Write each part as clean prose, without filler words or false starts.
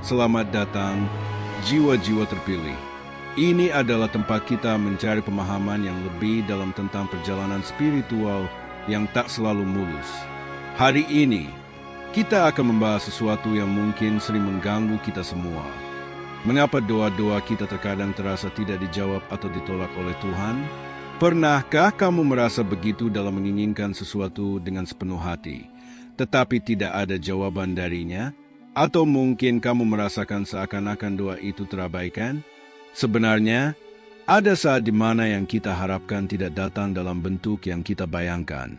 Selamat datang, jiwa-jiwa terpilih. Ini adalah tempat kita mencari pemahaman yang lebih dalam tentang perjalanan spiritual yang tak selalu mulus. Hari ini, kita akan membahas sesuatu yang mungkin sering mengganggu kita semua. Mengapa doa-doa kita terkadang terasa tidak dijawab atau ditolak oleh Tuhan? Pernahkah kamu merasa begitu dalam menginginkan sesuatu dengan sepenuh hati, tetapi tidak ada jawaban darinya? Atau mungkin kamu merasakan seakan-akan doa itu terabaikan? Sebenarnya, ada saat di mana yang kita harapkan tidak datang dalam bentuk yang kita bayangkan,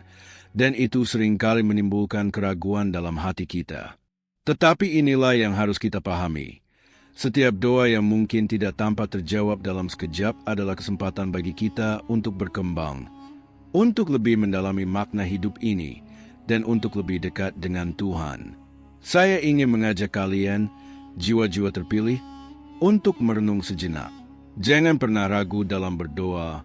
dan itu seringkali menimbulkan keraguan dalam hati kita. Tetapi inilah yang harus kita pahami. Setiap doa yang mungkin tidak tampak terjawab dalam sekejap adalah kesempatan bagi kita untuk berkembang, untuk lebih mendalami makna hidup ini, dan untuk lebih dekat dengan Tuhan. Saya ingin mengajak kalian, jiwa-jiwa terpilih, untuk merenung sejenak. Jangan pernah ragu dalam berdoa,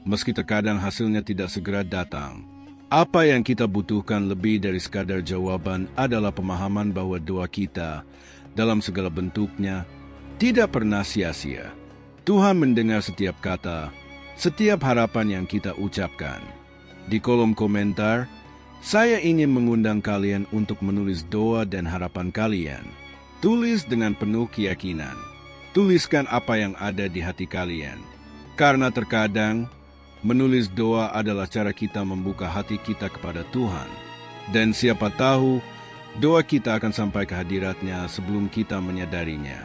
meski terkadang hasilnya tidak segera datang. Apa yang kita butuhkan lebih dari sekadar jawaban adalah pemahaman bahwa doa kita, dalam segala bentuknya, tidak pernah sia-sia. Tuhan mendengar setiap kata, setiap harapan yang kita ucapkan. Di kolom komentar, saya ingin mengundang kalian untuk menulis doa dan harapan kalian. Tulis dengan penuh keyakinan. Tuliskan apa yang ada di hati kalian. Karena terkadang, menulis doa adalah cara kita membuka hati kita kepada Tuhan. Dan siapa tahu, doa kita akan sampai ke hadiratnya sebelum kita menyadarinya.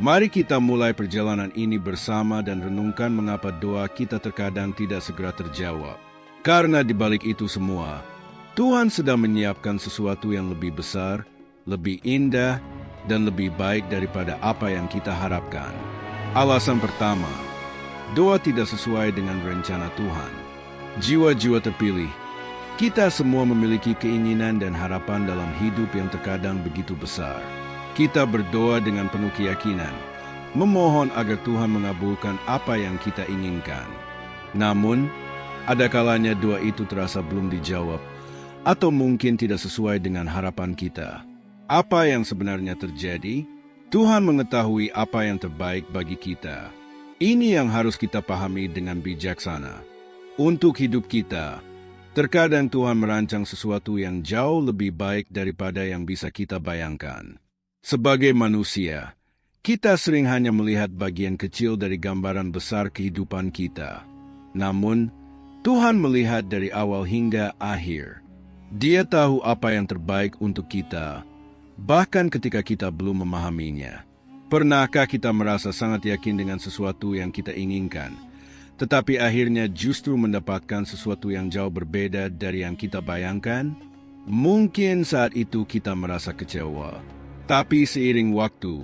Mari kita mulai perjalanan ini bersama dan renungkan mengapa doa kita terkadang tidak segera terjawab. Karena di balik itu semua, Tuhan sedang menyiapkan sesuatu yang lebih besar, lebih indah, dan lebih baik daripada apa yang kita harapkan. Alasan pertama, doa tidak sesuai dengan rencana Tuhan. Jiwa-jiwa terpilih, kita semua memiliki keinginan dan harapan dalam hidup yang terkadang begitu besar. Kita berdoa dengan penuh keyakinan, memohon agar Tuhan mengabulkan apa yang kita inginkan. Namun, ada kalanya doa itu terasa belum dijawab, atau mungkin tidak sesuai dengan harapan kita. Apa yang sebenarnya terjadi? Tuhan mengetahui apa yang terbaik bagi kita. Ini yang harus kita pahami dengan bijaksana. Untuk hidup kita, terkadang Tuhan merancang sesuatu yang jauh lebih baik daripada yang bisa kita bayangkan. Sebagai manusia, kita sering hanya melihat bagian kecil dari gambaran besar kehidupan kita. Namun, Tuhan melihat dari awal hingga akhir. Dia tahu apa yang terbaik untuk kita, bahkan ketika kita belum memahaminya. Pernahkah kita merasa sangat yakin dengan sesuatu yang kita inginkan, tetapi akhirnya justru mendapatkan sesuatu yang jauh berbeda dari yang kita bayangkan? Mungkin saat itu kita merasa kecewa, tapi seiring waktu,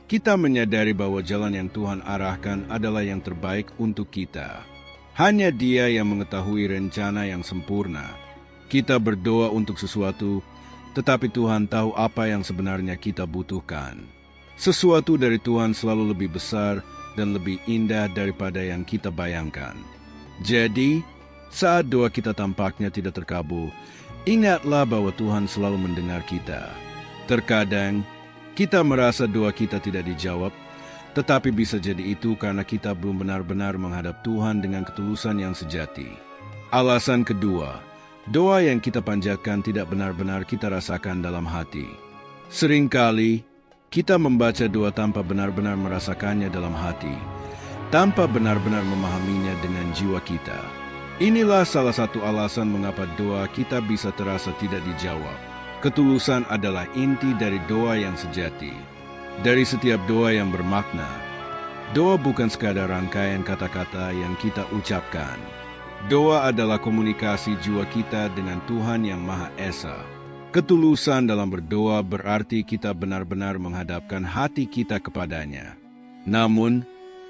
kita menyadari bahwa jalan yang Tuhan arahkan adalah yang terbaik untuk kita. Hanya Dia yang mengetahui rencana yang sempurna. Kita berdoa untuk sesuatu, tetapi Tuhan tahu apa yang sebenarnya kita butuhkan. Sesuatu dari Tuhan selalu lebih besar dan lebih indah daripada yang kita bayangkan. Jadi, saat doa kita tampaknya tidak terkabul, ingatlah bahwa Tuhan selalu mendengar kita. Terkadang, kita merasa doa kita tidak dijawab, tetapi bisa jadi itu karena kita belum benar-benar menghadap Tuhan dengan ketulusan yang sejati. Alasan kedua, doa yang kita panjatkan tidak benar-benar kita rasakan dalam hati. Seringkali, kita membaca doa tanpa benar-benar merasakannya dalam hati, tanpa benar-benar memahaminya dengan jiwa kita. Inilah salah satu alasan mengapa doa kita bisa terasa tidak dijawab. Ketulusan adalah inti dari doa yang sejati. Dari setiap doa yang bermakna, doa bukan sekadar rangkaian kata-kata yang kita ucapkan. Doa adalah komunikasi jiwa kita dengan Tuhan yang Maha Esa. Ketulusan dalam berdoa berarti kita benar-benar menghadapkan hati kita kepadanya. Namun,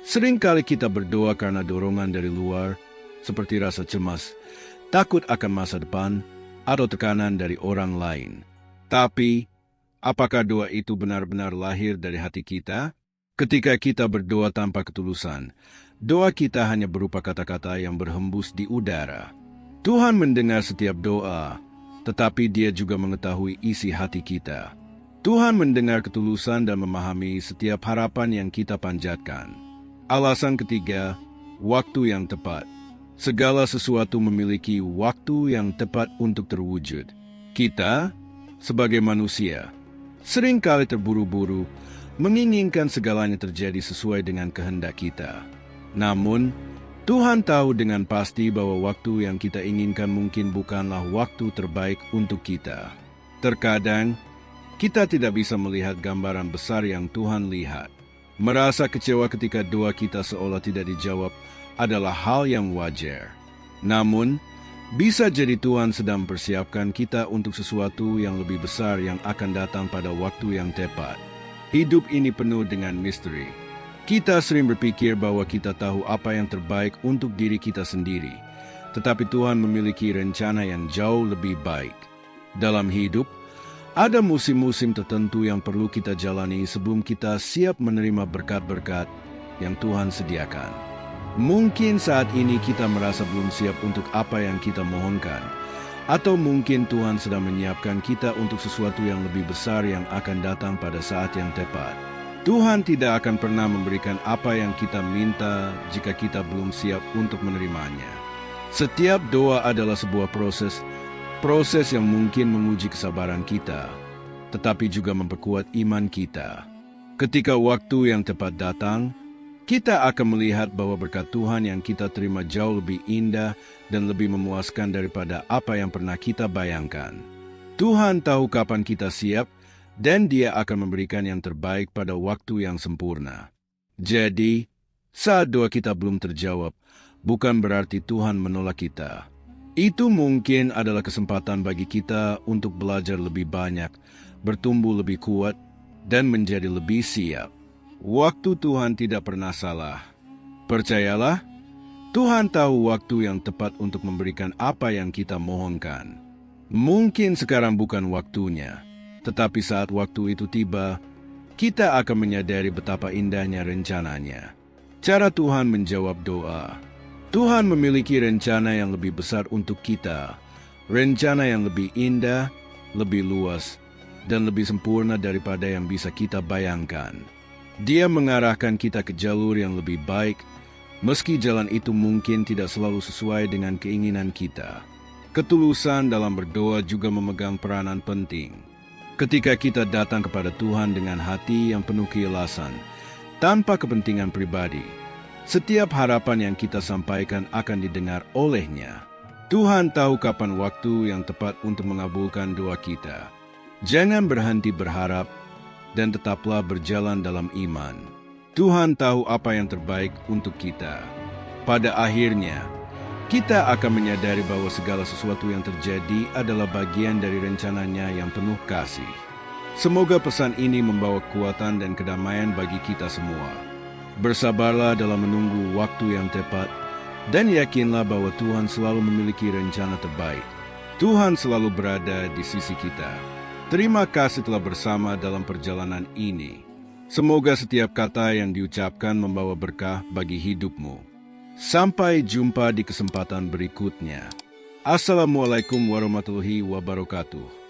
seringkali kita berdoa karena dorongan dari luar, seperti rasa cemas, takut akan masa depan, atau tekanan dari orang lain. Tapi, apakah doa itu benar-benar lahir dari hati kita? Ketika kita berdoa tanpa ketulusan, doa kita hanya berupa kata-kata yang berhembus di udara. Tuhan mendengar setiap doa, tetapi Dia juga mengetahui isi hati kita. Tuhan mendengar ketulusan dan memahami setiap harapan yang kita panjatkan. Alasan ketiga, waktu yang tepat. Segala sesuatu memiliki waktu yang tepat untuk terwujud. Kita, sebagai manusia, seringkali terburu-buru, menginginkan segalanya terjadi sesuai dengan kehendak kita. Namun, Tuhan tahu dengan pasti bahwa waktu yang kita inginkan mungkin bukanlah waktu terbaik untuk kita. Terkadang, kita tidak bisa melihat gambaran besar yang Tuhan lihat. Merasa kecewa ketika doa kita seolah tidak dijawab adalah hal yang wajar. Namun, bisa jadi Tuhan sedang mempersiapkan kita untuk sesuatu yang lebih besar yang akan datang pada waktu yang tepat. Hidup ini penuh dengan misteri. Kita sering berpikir bahwa kita tahu apa yang terbaik untuk diri kita sendiri, tetapi Tuhan memiliki rencana yang jauh lebih baik. Dalam hidup, ada musim-musim tertentu yang perlu kita jalani sebelum kita siap menerima berkat-berkat yang Tuhan sediakan. Mungkin saat ini kita merasa belum siap untuk apa yang kita mohonkan, atau mungkin Tuhan sedang menyiapkan kita untuk sesuatu yang lebih besar yang akan datang pada saat yang tepat. Tuhan tidak akan pernah memberikan apa yang kita minta jika kita belum siap untuk menerimanya. Setiap doa adalah sebuah proses yang mungkin menguji kesabaran kita, tetapi juga memperkuat iman kita. Ketika waktu yang tepat datang, kita akan melihat bahwa berkat Tuhan yang kita terima jauh lebih indah dan lebih memuaskan daripada apa yang pernah kita bayangkan. Tuhan tahu kapan kita siap, dan Dia akan memberikan yang terbaik pada waktu yang sempurna. Jadi, saat doa kita belum terjawab, bukan berarti Tuhan menolak kita. Itu mungkin adalah kesempatan bagi kita untuk belajar lebih banyak, bertumbuh lebih kuat, dan menjadi lebih siap. Waktu Tuhan tidak pernah salah. Percayalah, Tuhan tahu waktu yang tepat untuk memberikan apa yang kita mohonkan. Mungkin sekarang bukan waktunya, tetapi saat waktu itu tiba, kita akan menyadari betapa indahnya rencananya. Cara Tuhan menjawab doa. Tuhan memiliki rencana yang lebih besar untuk kita, rencana yang lebih indah, lebih luas, dan lebih sempurna daripada yang bisa kita bayangkan. Dia mengarahkan kita ke jalur yang lebih baik, meski jalan itu mungkin tidak selalu sesuai dengan keinginan kita. Ketulusan dalam berdoa juga memegang peranan penting. Ketika kita datang kepada Tuhan dengan hati yang penuh keikhlasan, tanpa kepentingan pribadi, setiap harapan yang kita sampaikan akan didengar oleh-Nya. Tuhan tahu kapan waktu yang tepat untuk mengabulkan doa kita. Jangan berhenti berharap, dan tetaplah berjalan dalam iman. Tuhan tahu apa yang terbaik untuk kita. Pada akhirnya, kita akan menyadari bahwa segala sesuatu yang terjadi adalah bagian dari rencananya yang penuh kasih. Semoga pesan ini membawa kekuatan dan kedamaian bagi kita semua. Bersabarlah dalam menunggu waktu yang tepat, dan yakinlah bahwa Tuhan selalu memiliki rencana terbaik. Tuhan selalu berada di sisi kita. Terima kasih telah bersama dalam perjalanan ini. Semoga setiap kata yang diucapkan membawa berkah bagi hidupmu. Sampai jumpa di kesempatan berikutnya. Assalamualaikum warahmatullahi wabarakatuh.